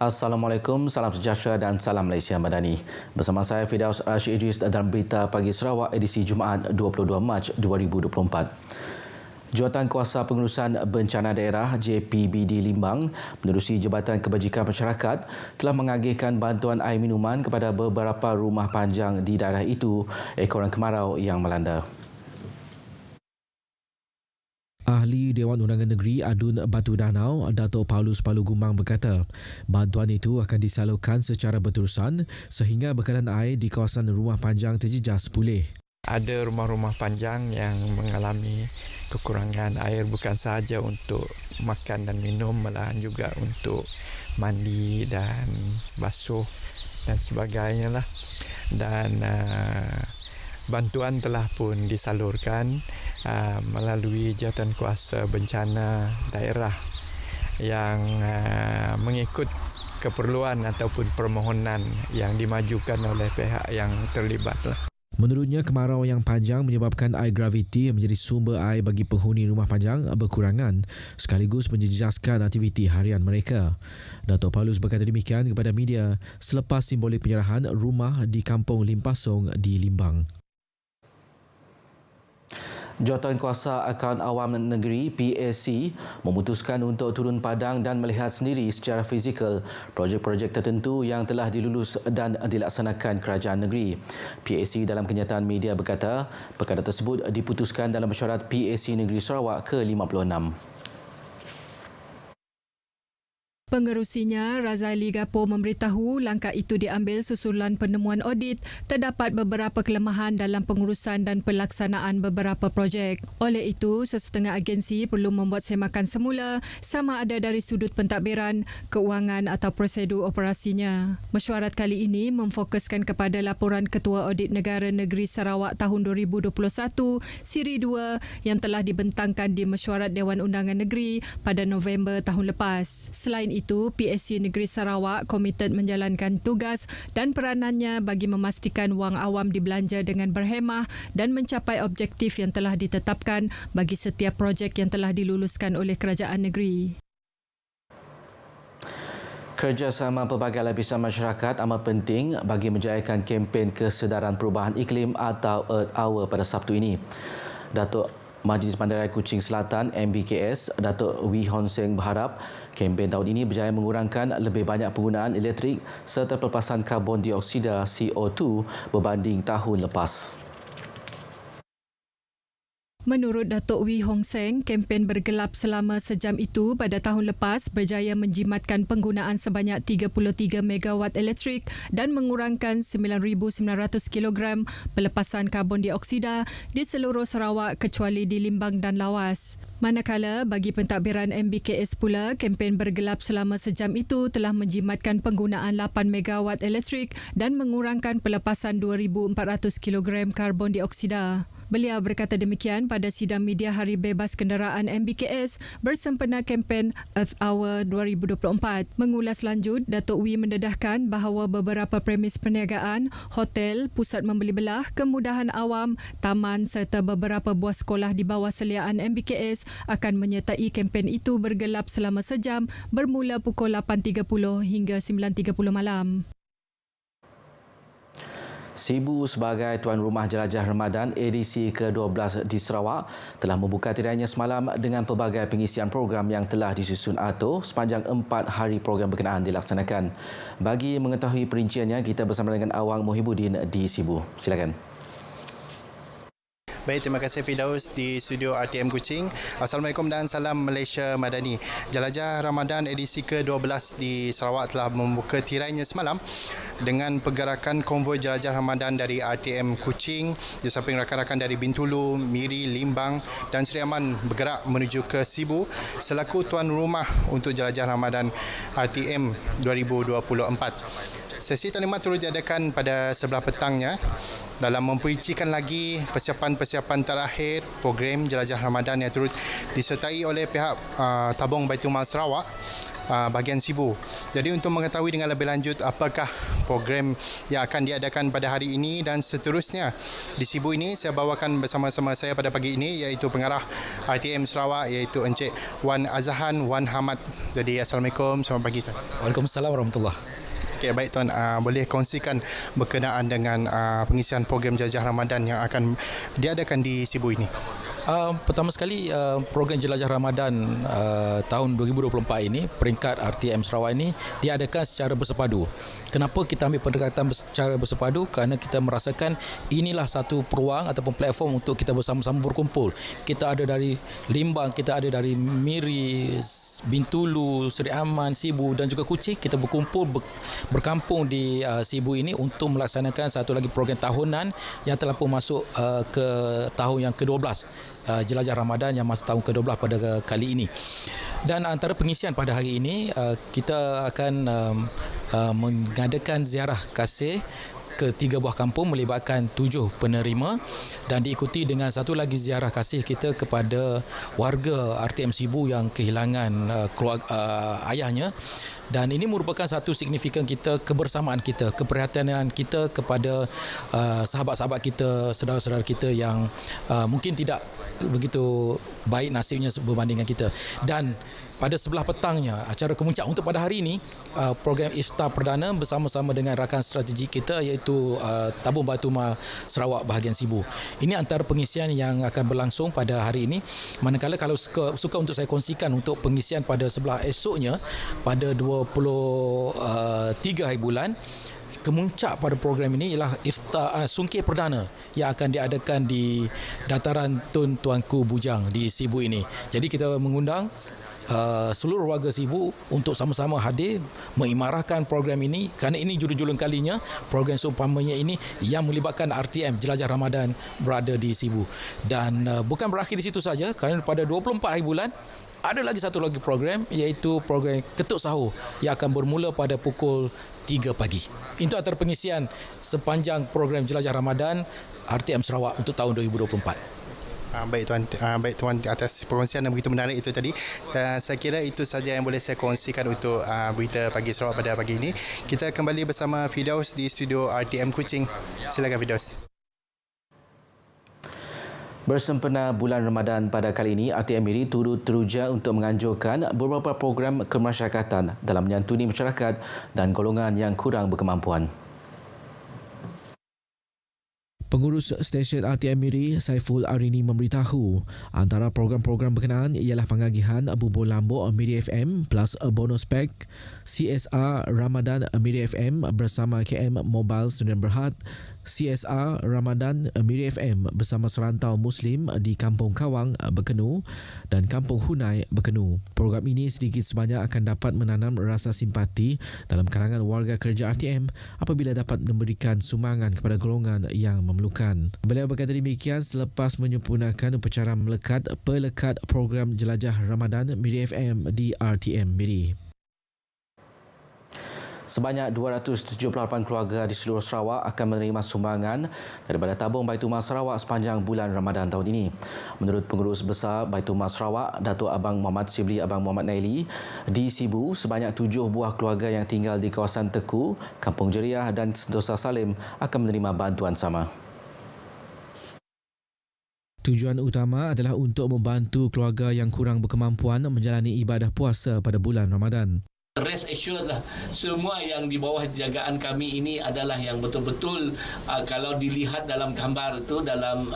Assalamualaikum, salam sejahtera dan salam Malaysia Madani. Bersama saya Firdaus Rashid Idris dalam Berita Pagi Sarawak edisi Jumaat 22 Mac 2024. Jawatankuasa Pengurusan Bencana Daerah JPBD Limbang menerusi Jabatan Kebajikan Masyarakat telah mengagihkan bantuan air minuman kepada beberapa rumah panjang di daerah itu ekoran kemarau yang melanda. Ahli Dewan Undangan Negeri Adun Batu Danau, Dato' Paulus Palu Gumang berkata, bantuan itu akan disalurkan secara berterusan sehingga bekalan air di kawasan rumah panjang terjejas pulih. Ada rumah-rumah panjang yang mengalami kekurangan air bukan sahaja untuk makan dan minum, malahan juga untuk mandi dan basuh dan sebagainya lah. Dan bantuan telah pun disalurkan melalui Jawatankuasa Bencana Daerah yang mengikut keperluan ataupun permohonan yang dimajukan oleh pihak yang terlibat. Menurutnya, kemarau yang panjang menyebabkan air graviti menjadi sumber air bagi penghuni rumah panjang berkurangan sekaligus menjejaskan aktiviti harian mereka. Dato' Paulus berkata demikian kepada media selepas simbolik penyerahan rumah di Kampung Limpasong di Limbang. Jawatankuasa Akaun Awam Negeri PAC memutuskan untuk turun padang dan melihat sendiri secara fizikal projek-projek tertentu yang telah dilulus dan dilaksanakan kerajaan negeri. PAC dalam kenyataan media berkata, perkara tersebut diputuskan dalam mesyuarat PAC Negeri Sarawak ke-56. Pengerusinya, Razali Gapo memberitahu langkah itu diambil susulan penemuan audit terdapat beberapa kelemahan dalam pengurusan dan pelaksanaan beberapa projek. Oleh itu, sesetengah agensi perlu membuat semakan semula sama ada dari sudut pentadbiran, keuangan atau prosedur operasinya. Mesyuarat kali ini memfokuskan kepada laporan Ketua Audit Negara Negeri Sarawak tahun 2021, Siri 2 yang telah dibentangkan di Mesyuarat Dewan Undangan Negeri pada November tahun lepas. Selain itu, PSC Negeri Sarawak komited menjalankan tugas dan peranannya bagi memastikan wang awam dibelanja dengan berhemah dan mencapai objektif yang telah ditetapkan bagi setiap projek yang telah diluluskan oleh kerajaan negeri. Kerjasama pelbagai lapisan masyarakat amat penting bagi menjayakan kempen kesedaran perubahan iklim atau Earth Hour pada Sabtu ini. Datuk Majlis Bandaraya Kuching Selatan MBKS, Datuk Wee Hon Seng berharap kempen tahun ini berjaya mengurangkan lebih banyak penggunaan elektrik serta pelepasan karbon dioksida CO2 berbanding tahun lepas. Menurut Datuk Wee Hong Seng, kempen bergelap selama sejam itu pada tahun lepas berjaya menjimatkan penggunaan sebanyak 33 megawatt elektrik dan mengurangkan 9,900 kilogram pelepasan karbon dioksida di seluruh Sarawak kecuali di Limbang dan Lawas. Manakala bagi pentadbiran MBKS pula, kempen bergelap selama sejam itu telah menjimatkan penggunaan 8 megawatt elektrik dan mengurangkan pelepasan 2,400 kilogram karbon dioksida. Beliau berkata demikian pada sidang media Hari Bebas Kenderaan MBKS bersempena kempen Earth Hour 2024. Mengulas lanjut, Datuk Wee mendedahkan bahawa beberapa premis perniagaan, hotel, pusat membeli belah, kemudahan awam, taman serta beberapa buah sekolah di bawah seliaan MBKS akan menyertai kempen itu bergelap selama sejam bermula pukul 8.30 hingga 9.30 malam. Sibu sebagai tuan rumah jelajah Ramadan edisi ke-12 di Sarawak telah membuka tirainya semalam dengan pelbagai pengisian program yang telah disusun atur sepanjang 4 hari program berkenaan dilaksanakan. Bagi mengetahui perinciannya, kita bersama dengan Awang Muhibudin di Sibu. Silakan. Baik, terima kasih Firdaus di studio RTM Kuching. Assalamualaikum dan salam Malaysia Madani. Jelajah Ramadan edisi ke-12 di Sarawak telah membuka tirainya semalam dengan pergerakan konvoi jelajah Ramadan dari RTM Kuching di samping rakan-rakan dari Bintulu, Miri, Limbang dan Seri Aman bergerak menuju ke Sibu selaku tuan rumah untuk jelajah Ramadan RTM 2024. Sesi taklimat turut diadakan pada sebelah petangnya dalam mempericikan lagi persiapan-persiapan terakhir program Jelajah Ramadan yang turut disertai oleh pihak Tabung Baitul Mal Sarawak bahagian Sibu. Jadi untuk mengetahui dengan lebih lanjut apakah program yang akan diadakan pada hari ini dan seterusnya di Sibu ini, saya bawakan bersama-sama saya pada pagi ini iaitu pengarah RTM Sarawak iaitu Encik Wan Azahan Wan Hamad. Jadi Assalamualaikum, selamat pagi tuan. Waalaikumsalam warahmatullahi. Okey, baik tuan, boleh kongsikan berkenaan dengan pengisian program Jelajah Ramadan yang akan diadakan di Sibu ini? Pertama sekali, program Jelajah Ramadan tahun 2024 ini, peringkat RTM Sarawak ini diadakan secara bersepadu. Kenapa kita ambil pendekatan secara bersepadu? Kerana kita merasakan inilah satu peluang ataupun platform untuk kita bersama-sama berkumpul. Kita ada dari Limbang, kita ada dari Miri, Bintulu, Seri Aman, Sibu dan juga Kuching. Kita berkumpul berkampung di Sibu ini untuk melaksanakan satu lagi program tahunan yang telah pun masuk ke tahun yang ke-12. Jelajah Ramadan yang masuk tahun ke-12 pada kali ini. Dan antara pengisian pada hari ini, kita akan mengadakan ziarah kasih ke 3 buah kampung melibatkan 7 penerima dan diikuti dengan satu lagi ziarah kasih kita kepada warga RTM Sibu yang kehilangan ayahnya. Dan ini merupakan satu signifikan kita, kebersamaan kita, keperhatianan kita kepada sahabat-sahabat kita, saudara-saudara kita yang mungkin tidak begitu baik nasibnya berbanding dengan kita. Dan pada sebelah petangnya, acara kemuncak untuk pada hari ini, program Iftar Perdana bersama-sama dengan rakan strategi kita iaitu Tabung Baitul Mal Sarawak bahagian Sibu. Ini antara pengisian yang akan berlangsung pada hari ini. Manakala kalau suka untuk saya kongsikan untuk pengisian pada sebelah esoknya, pada 23 hari bulan, kemuncak pada program ini ialah Iftar Sungkir Perdana yang akan diadakan di Dataran Tun Tuanku Bujang di Sibu ini. Jadi kita mengundang seluruh warga Sibu untuk sama-sama hadir mengimarahkan program ini kerana ini juru-julung kalinya program seumpamanya ini yang melibatkan RTM Jelajah Ramadan berada di Sibu. Dan bukan berakhir di situ saja, kerana pada 24 hari bulan ada lagi satu lagi program iaitu program Ketuk Sahur yang akan bermula pada pukul 3 pagi. Itu antara pengisian sepanjang program Jelajah Ramadan RTM Sarawak untuk tahun 2024. Baik tuan atas perkongsian yang begitu menarik itu tadi. Saya kira itu saja yang boleh saya kongsikan untuk berita pagi Sarawak pada pagi ini. Kita kembali bersama Firdaus di studio RTM Kuching. Silakan Firdaus. Bersempena bulan Ramadan pada kali ini, RTM Miri turut teruja untuk menganjurkan beberapa program kemasyarakatan dalam menyantuni masyarakat dan golongan yang kurang berkemampuan. Pengurus stesen RTM Miri, Saiful Arini memberitahu antara program-program berkenaan ialah pengagihan bubur lambuk Miri FM plus bonus pack, CSR Ramadan Miri FM bersama KM Mobile Sdn Berhad, CSR Ramadan Miri FM bersama serantau Muslim di Kampung Kawang Bekenu dan Kampung Hunai Bekenu. Program ini sedikit sebanyak akan dapat menanam rasa simpati dalam kalangan warga kerja RTM apabila dapat memberikan sumbangan kepada golongan yang memerlukan. Beliau berkata demikian selepas menyempurnakan upacara pelekat program Jelajah Ramadan Miri FM di RTM Miri. Sebanyak 278 keluarga di seluruh Sarawak akan menerima sumbangan daripada Tabung Baitul Mal Sarawak sepanjang bulan Ramadan tahun ini. Menurut Pengurus Besar Baitul Mal Sarawak, Datuk Abang Muhammad Sibli Abang Muhammad Naili, di Sibu, sebanyak 7 buah keluarga yang tinggal di kawasan Teku, Kampung Jeriah dan Sentosa Salim akan menerima bantuan sama. Tujuan utama adalah untuk membantu keluarga yang kurang berkemampuan menjalani ibadah puasa pada bulan Ramadan. Rest assured lah, semua yang di bawah jagaan kami ini adalah yang betul-betul kalau dilihat dalam gambar itu, dalam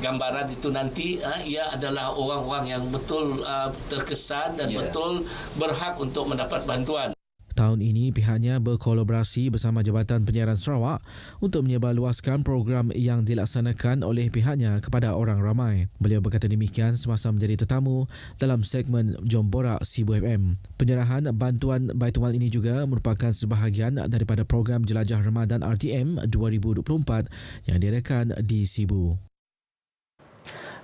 gambaran itu nanti ia adalah orang-orang yang betul terkesan dan betul berhak untuk mendapat bantuan. Tahun ini pihaknya berkolaborasi bersama Jabatan Penyiaran Sarawak untuk menyebarluaskan program yang dilaksanakan oleh pihaknya kepada orang ramai. Beliau berkata demikian semasa menjadi tetamu dalam segmen Jom Borak Sibu FM. Penyerahan bantuan Baitul Mal ini juga merupakan sebahagian daripada program Jelajah Ramadan RTM 2024 yang diadakan di Sibu.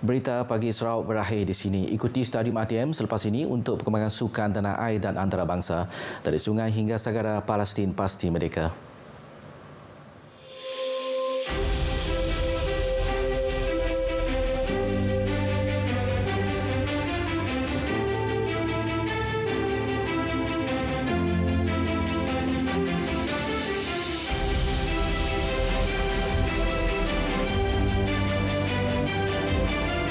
Berita pagi Sarawak berakhir di sini. Ikuti Stadium RTM selepas ini untuk perkembangan sukan tanah air dan antarabangsa. Dari sungai hingga segara, Palestin pasti merdeka.